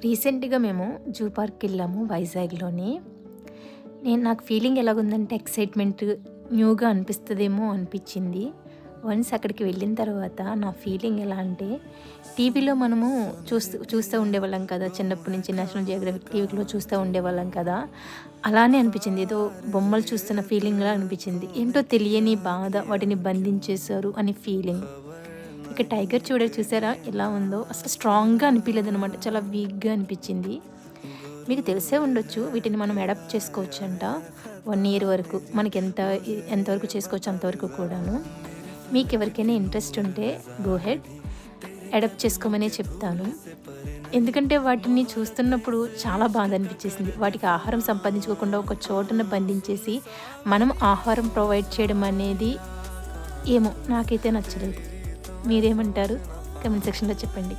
రీసెంట్‌గా మేము జూ పార్క్‌కెళ్ళాము వైజాగ్‌లోని. నాకు ఫీలింగ్ ఎలాగుందంటే ఎక్సైట్‌మెంట్, న్యూగా అనిపిస్తదేమో అనిపిచ్చింది. వన్స్ అక్కడికి వెళ్ళిన తర్వాత నా ఫీలింగ్ ఎలా అంటే, టీవీలో మనము చూస్తూ ఉండేవాళ్ళం కదా! చిన్నప్పటి నుంచి నేషనల్ జియోగ్రఫిక్ టీవీలో చూస్తూ ఉండేవాళ్ళం కదా! అలానే అనిపిచ్చింది. ఏదో బొమ్మలు చూస్తున్న ఫీలింగ్‌లా అనిపిచ్చింది. ఏంటో తెలియని బాధ, వాటిని బంధించేశారు అనే ఫీలింగ్. ఇక టైగర్ చూసారా ఎలా ఉందో? అసలు స్ట్రాంగ్‌గా అనిపియలేదనమాట. చాలా వీక్‌గా అనిపిచ్చింది. మీకు తెలిసే ఉండొచ్చు. వీటిని మనం అడాప్ట్ చేసుకోవచ్చంట. 1 ఇయర్ వరకు. ఎంతవరకు చేసుకోవచ్చో అంతవరకు కూడాను. మీకెవరికైనా ఇంట్రెస్ట్ ఉంటే గో హెడ్. అడాప్ట్ చేసుకోమనే చెప్తాను. ఎందుకంటే వాటిని చూస్తున్నప్పుడు చాలా బాధ అనిపిచ్చేసింది. వాటికి ఆహారం సంపాదించుకోకుండా ఒక చోటన బంధించేసి, మనం ఆహారం ప్రొవైడ్ చేయడం అనేది ఏమో నాకైతే నచ్చలేదు. మీరేమంటారు? కామెంట్ సెక్షన్‌లో చెప్పండి.